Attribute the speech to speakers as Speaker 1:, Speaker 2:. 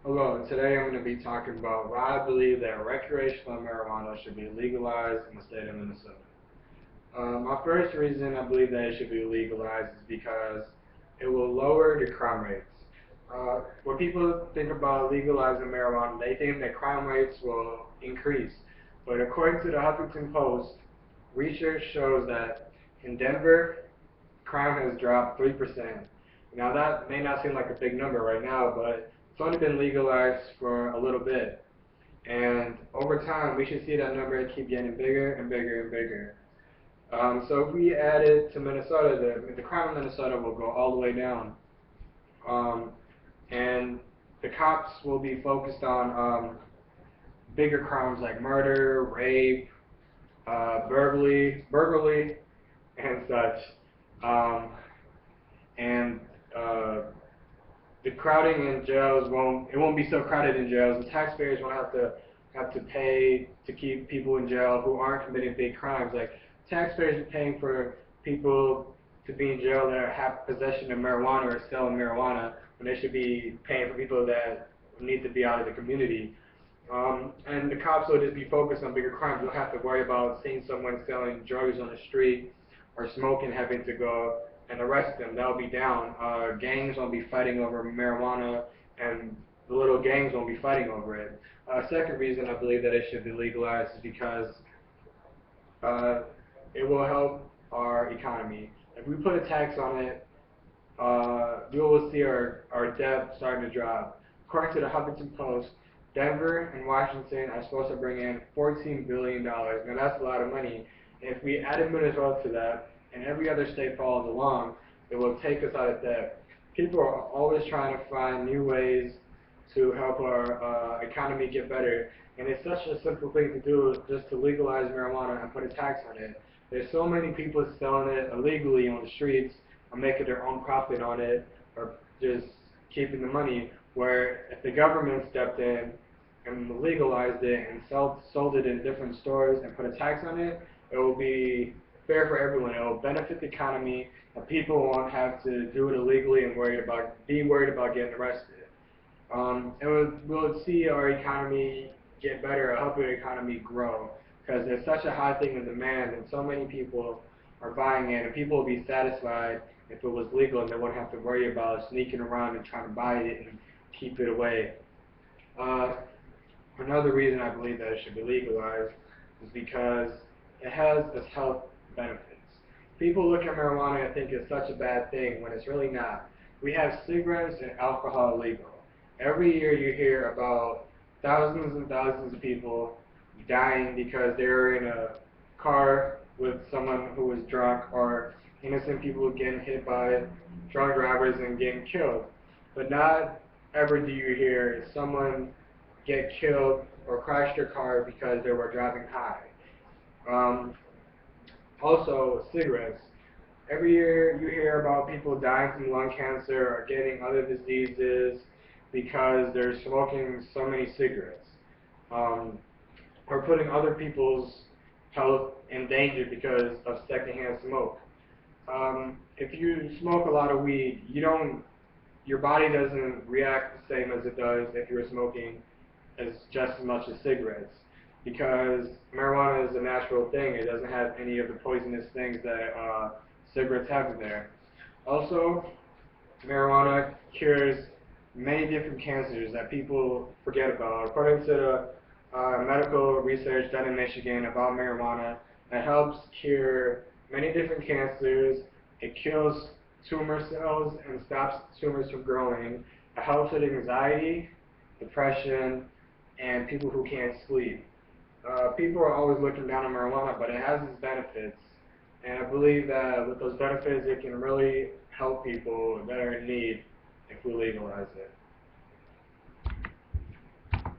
Speaker 1: Hello, today I'm going to be talking about why I believe that recreational marijuana should be legalized in the state of Minnesota. My first reason I believe that it should be legalized is because it will lower the crime rates. When people think about legalizing marijuana, they think that crime rates will increase. But according to the Huffington Post, research shows that in Denver, crime has dropped 3%. Now that may not seem like a big number right now, but it's only been legalized for a little bit. And over time, we should see that number keep getting bigger and bigger and bigger. So if we add it to Minnesota, the crime in Minnesota will go all the way down. Um, and the cops will be focused on bigger crimes like murder, rape, burglary, and such. Um, and the crowding in jails won't be so crowded in jails. The taxpayers won't have to pay to keep people in jail who aren't committing big crimes. Like taxpayers are paying for people to be in jail that have possession of marijuana or selling marijuana when they should be paying for people that need to be out of the community. And the cops will just be focused on bigger crimes. You'll have to worry about seeing someone selling drugs on the street or smoking, having to go and arrest them. That'll be down. Gangs won't be fighting over marijuana, and the little gangs won't be fighting over it. Second reason I believe that it should be legalized is because uh, it will help our economy. If we put a tax on it, we will see our debt starting to drop. According to the Huffington Post, Denver and Washington are supposed to bring in $14 billion. Now that's a lot of money. If we added Minnesota to that, and every other state follows along, it will take us out of debt. People are always trying to find new ways to help our economy get better, and it's such a simple thing to do, just to legalize marijuana and put a tax on it. There's so many people selling it illegally on the streets, or making their own profit on it, or just keeping the money, where if the government stepped in and legalized it and sold it in different stores and put a tax on it, it will be fair for everyone. It will benefit the economy, and people won't have to do it illegally and be worried about getting arrested. We'll see our economy get better, or help our economy grow, because there's such a high thing in demand, and so many people are buying it, and people will be satisfied if it was legal, and they wouldn't have to worry about sneaking around and trying to buy it and keep it away. Uh, Another reason I believe that it should be legalized is because it has its health benefits. People look at marijuana and think it's such a bad thing when it's really not. We have cigarettes and alcohol legal. Every year you hear about thousands and thousands of people dying because they were in a car with someone who was drunk, or innocent people getting hit by drunk drivers and getting killed. But not ever do you hear someone get killed or crash their car because they were driving high. Um, Also, cigarettes. Every year you hear about people dying from lung cancer or getting other diseases because they're smoking so many cigarettes. Um, or putting other people's health in danger because of secondhand smoke. If you smoke a lot of weed, your body doesn't react the same as it does if you're smoking just as much as cigarettes, because marijuana is a natural thing. It doesn't have any of the poisonous things that cigarettes have in there. Also, marijuana cures many different cancers that people forget about. According to the medical research done in Michigan about marijuana, it helps cure many different cancers. It kills tumor cells and stops tumors from growing. It helps with anxiety, depression, and people who can't sleep. People are always looking down on marijuana, but it has its benefits. And I believe that with those benefits, it can really help people that are in need if we legalize it.